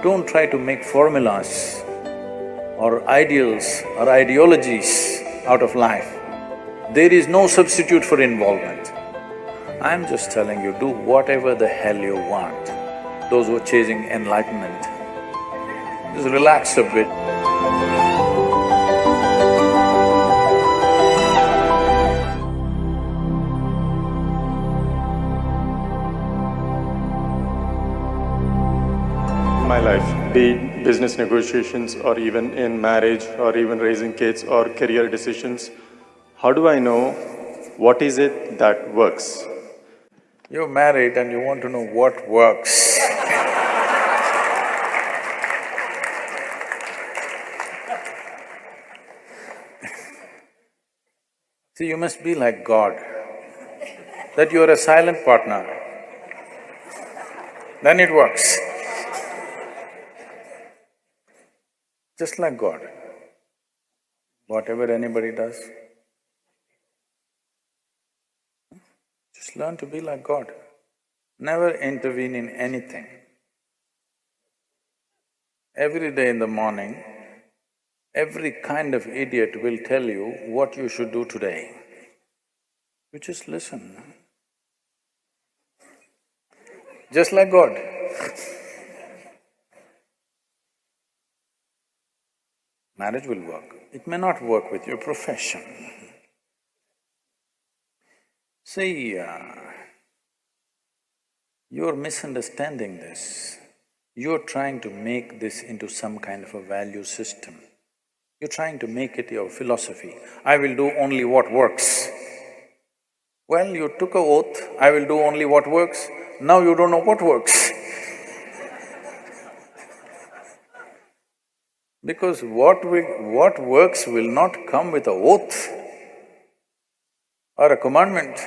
Don't try to make formulas or ideals or ideologies out of life. There is no substitute for involvement. I'm just telling you, do whatever the hell you want. Those who are chasing enlightenment, just relax a bit. My life, be it business negotiations or even in marriage or even raising kids or career decisions, how do I know what is it that works? You're married and you want to know what works. See, you must be like God, that you're a silent partner, then it works. Just like God, whatever anybody does, just learn to be like God. Never intervene in anything. Every day in the morning, every kind of idiot will tell you what you should do today. You just listen. Just like God. Marriage will work. It may not work with your profession. See, you're misunderstanding this. You're trying to make this into some kind of a value system. You're trying to make it your philosophy. I will do only what works. Well, you took an oath, I will do only what works. Now you don't know what works. Because what works will not come with an oath or a commandment.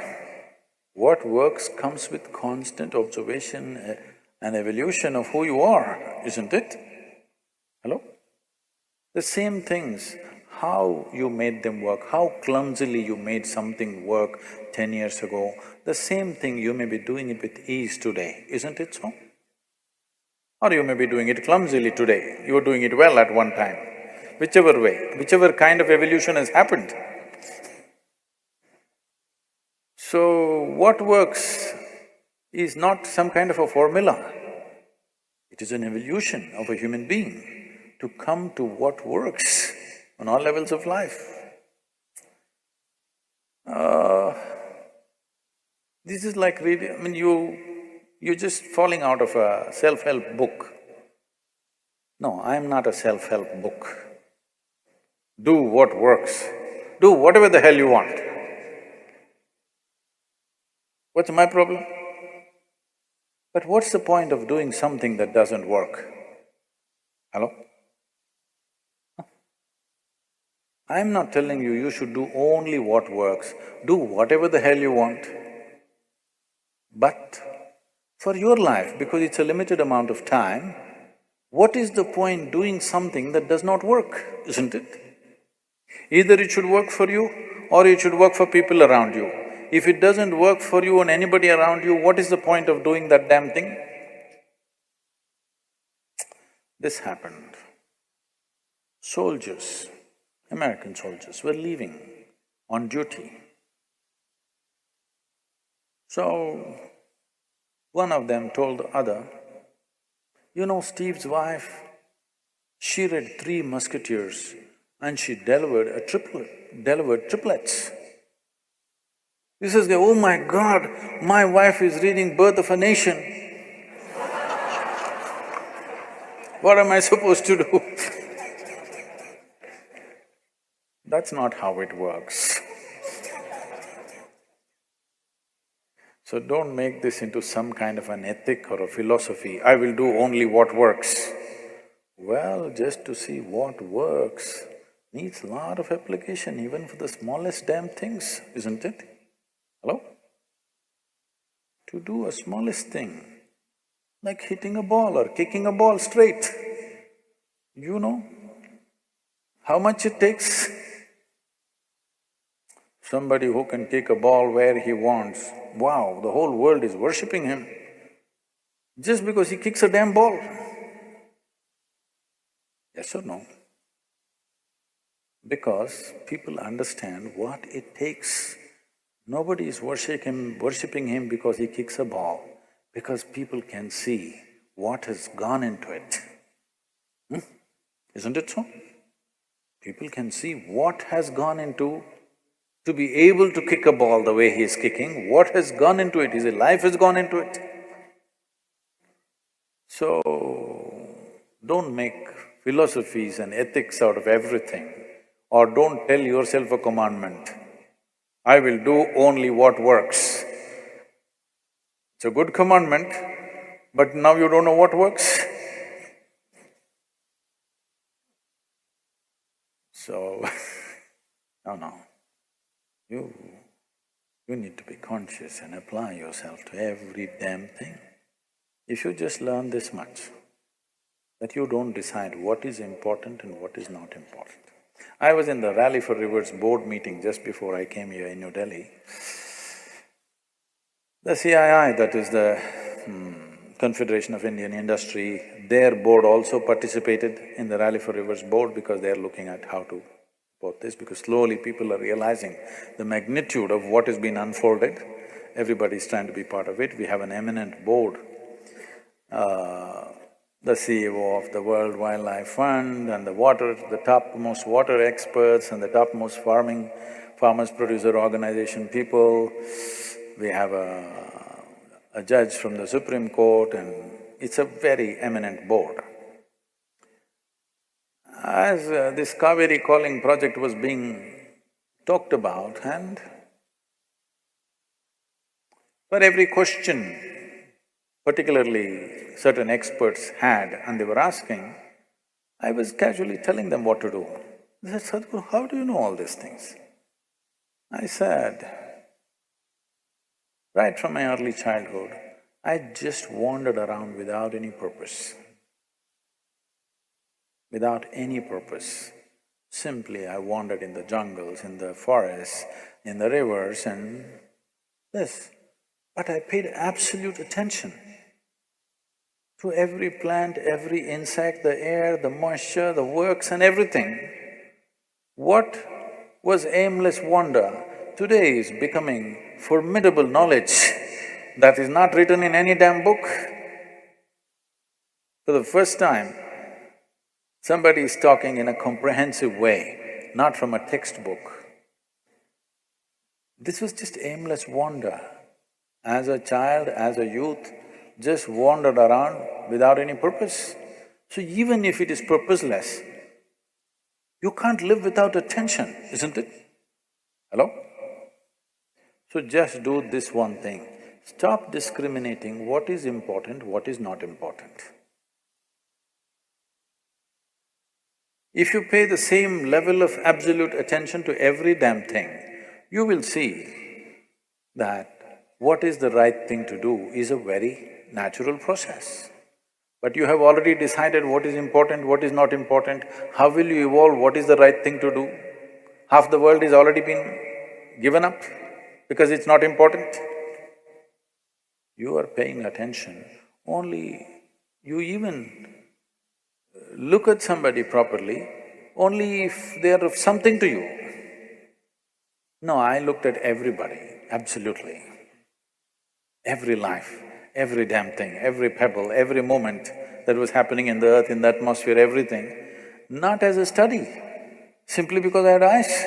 What works comes with constant observation and evolution of who you are, isn't it? Hello? The same things, how you made them work, how clumsily you made something work 10 years ago, the same thing you may be doing it with ease today, isn't it so? Or you may be doing it clumsily today, you were doing it well at one time. Whichever way, whichever kind of evolution has happened. So, what works is not some kind of a formula. It is an evolution of a human being to come to what works on all levels of life. This is like reading… I mean, you're just falling out of a self-help book. No, I'm not a self-help book. Do what works. Do whatever the hell you want. What's my problem? But what's the point of doing something that doesn't work? Hello? I'm not telling you, you should do only what works. Do whatever the hell you want. But for your life, because it's a limited amount of time, what is the point doing something that does not work, isn't it? Either it should work for you or it should work for people around you. If it doesn't work for you and anybody around you, what is the point of doing that damn thing? This happened. Soldiers, American soldiers were leaving on duty. So, one of them told the other, you know, Steve's wife, she read 3 Musketeers and she delivered triplets. He says, oh my God, my wife is reading Birth of a Nation. What am I supposed to do? That's not how it works. So don't make this into some kind of an ethic or a philosophy, I will do only what works. Well, just to see what works needs a lot of application even for the smallest damn things, isn't it? Hello? To do a smallest thing, like hitting a ball or kicking a ball straight, you know how much it takes? Somebody who can kick a ball where he wants, wow, the whole world is worshipping him just because he kicks a damn ball. Yes or no? Because people understand what it takes. Nobody is worshipping him because he kicks a ball, because people can see what has gone into it. Isn't it so? People can see what has gone into to be able to kick a ball the way he is kicking, what has gone into it, his life has gone into it. So, don't make philosophies and ethics out of everything, or don't tell yourself a commandment, I will do only what works. It's a good commandment, but now you don't know what works. So, no. You need to be conscious and apply yourself to every damn thing. If you just learn this much, that you don't decide what is important and what is not important. I was in the Rally for Rivers board meeting just before I came here in New Delhi. The CII, that is the Confederation of Indian Industry, their board also participated in the Rally for Rivers board because they are looking at how to support this, because slowly people are realizing the magnitude of what has been unfolded. Everybody is trying to be part of it. We have an eminent board, the CEO of the World Wildlife Fund and the topmost water experts and the topmost farmers producer organization people. We have a judge from the Supreme Court, and it's a very eminent board. As this Kaveri calling project was being talked about, and for every question particularly certain experts had and they were asking, I was casually telling them what to do. They said, Sadhguru, how do you know all these things? I said, right from my early childhood, I just wandered around without any purpose. Without any purpose. Simply I wandered in the jungles, in the forests, in the rivers and this. But I paid absolute attention to every plant, every insect, the air, the moisture, the works and everything. What was aimless wonder today is becoming formidable knowledge that is not written in any damn book. For the first time, somebody is talking in a comprehensive way, not from a textbook. This was just aimless wonder. As a child, as a youth, just wandered around without any purpose. So even if it is purposeless, you can't live without attention, isn't it? Hello? So just do this one thing, stop discriminating what is important, what is not important. If you pay the same level of absolute attention to every damn thing, you will see that what is the right thing to do is a very natural process. But you have already decided what is important, what is not important, how will you evolve, what is the right thing to do? Half the world is already been given up because it's not important. You are paying attention, only you even look at somebody properly only if they are of something to you. No, I looked at everybody, absolutely. Every life, every damn thing, every pebble, every moment that was happening in the earth, in the atmosphere, everything, not as a study, simply because I had eyes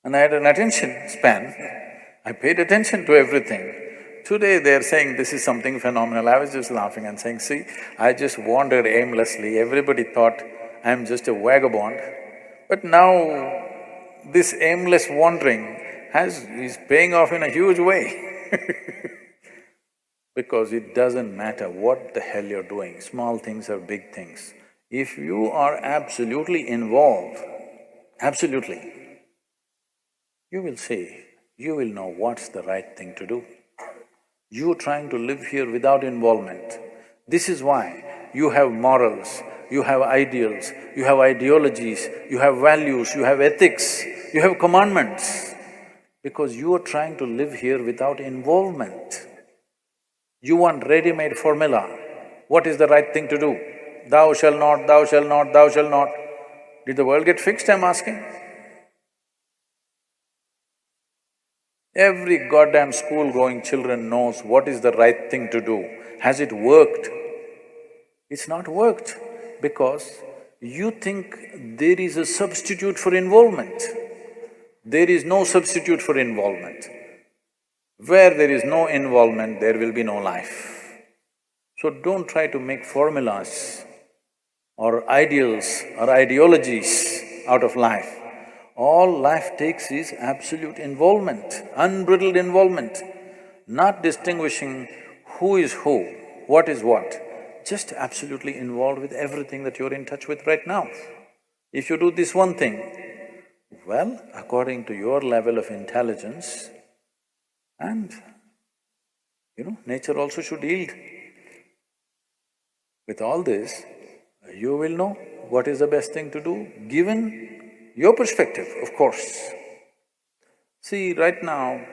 and I had an attention span. I paid attention to everything. Today they're saying this is something phenomenal. I was just laughing and saying, see, I just wandered aimlessly, everybody thought I'm just a vagabond. But now this aimless wandering is paying off in a huge way. Because it doesn't matter what the hell you're doing, small things or big things. If you are absolutely involved, absolutely, you will see, you will know what's the right thing to do. You're trying to live here without involvement. This is why you have morals, you have ideals, you have ideologies, you have values, you have ethics, you have commandments, because you are trying to live here without involvement. You want ready-made formula, what is the right thing to do? thou shalt not, thou shalt not, thou shalt not. Did the world get fixed, I'm asking? Every goddamn school-going children knows what is the right thing to do. Has it worked? It's not worked because you think there is a substitute for involvement. There is no substitute for involvement. Where there is no involvement, there will be no life. So don't try to make formulas or ideals or ideologies out of life. All life takes is absolute involvement, unbridled involvement, not distinguishing who is who, what is what, just absolutely involved with everything that you're in touch with right now. If you do this one thing, well, according to your level of intelligence, and nature also should yield. With all this, you will know what is the best thing to do, given your perspective, of course. See, right now,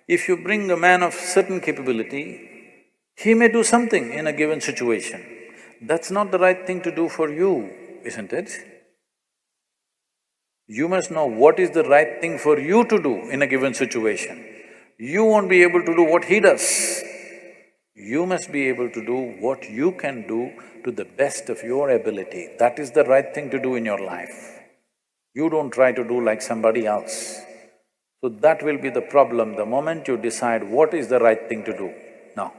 if you bring a man of certain capability, he may do something in a given situation. That's not the right thing to do for you, isn't it? You must know what is the right thing for you to do in a given situation. You won't be able to do what he does. You must be able to do what you can do to the best of your ability. That is the right thing to do in your life. You don't try to do like somebody else. So that will be the problem the moment you decide what is the right thing to do. No,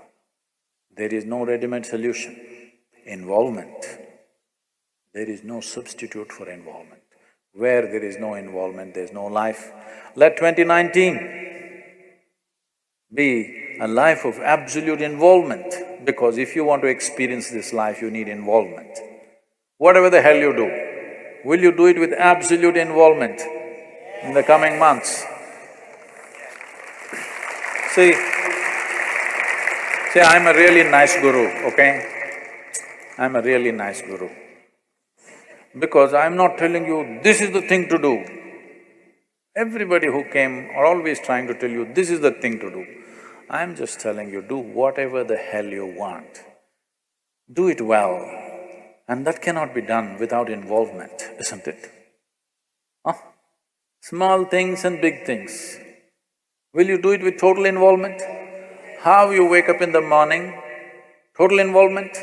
there is no ready-made solution. Involvement. There is no substitute for involvement. Where there is no involvement, there is no life. Let 2019 be a life of absolute involvement, because if you want to experience this life, you need involvement. Whatever the hell you do, will you do it with absolute involvement in the coming months? See, I'm a really nice guru, okay? I'm a really nice guru. Because I'm not telling you, this is the thing to do. Everybody who came are always trying to tell you, this is the thing to do. I'm just telling you, do whatever the hell you want. Do it well, and that cannot be done without involvement, isn't it? Huh? Small things and big things. Will you do it with total involvement? How you wake up in the morning, total involvement.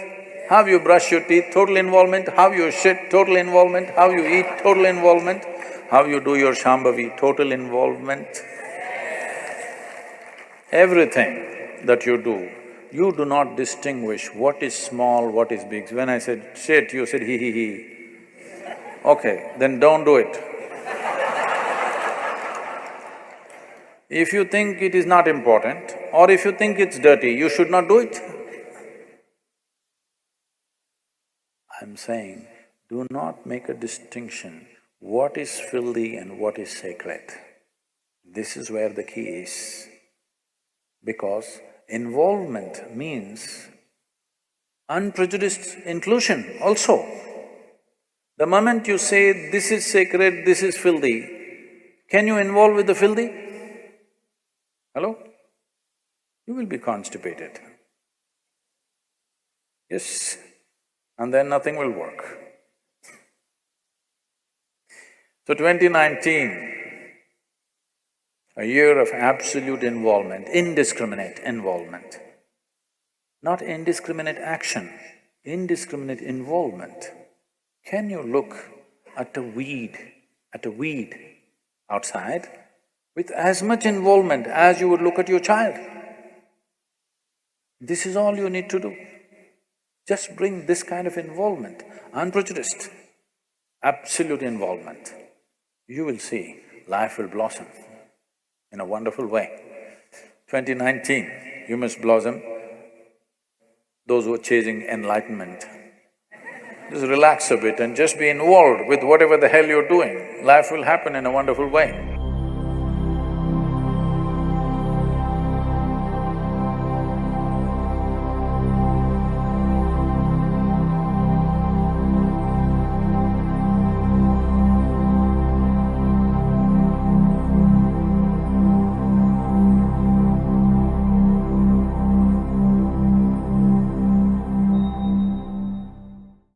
How you brush your teeth, total involvement. How you shit, total involvement. How you eat, total involvement. How you do your Shambhavi, total involvement. Everything that you do not distinguish what is small, what is big. When I said shit, you said he. Okay, then don't do it. If you think it is not important, or if you think it's dirty, you should not do it. I'm saying, do not make a distinction what is filthy and what is sacred. This is where the key is. Because involvement means unprejudiced inclusion also. The moment you say, this is sacred, this is filthy, can you involve with the filthy? Hello? You will be constipated. Yes, and then nothing will work. So 2019, a year of absolute involvement, indiscriminate involvement. Not indiscriminate action, indiscriminate involvement. Can you look at a weed outside with as much involvement as you would look at your child? This is all you need to do. Just bring this kind of involvement, unprejudiced, absolute involvement. You will see life will blossom in a wonderful way. 2019, you must blossom. Those who are chasing enlightenment, just relax a bit and just be involved with whatever the hell you're doing. Life will happen in a wonderful way.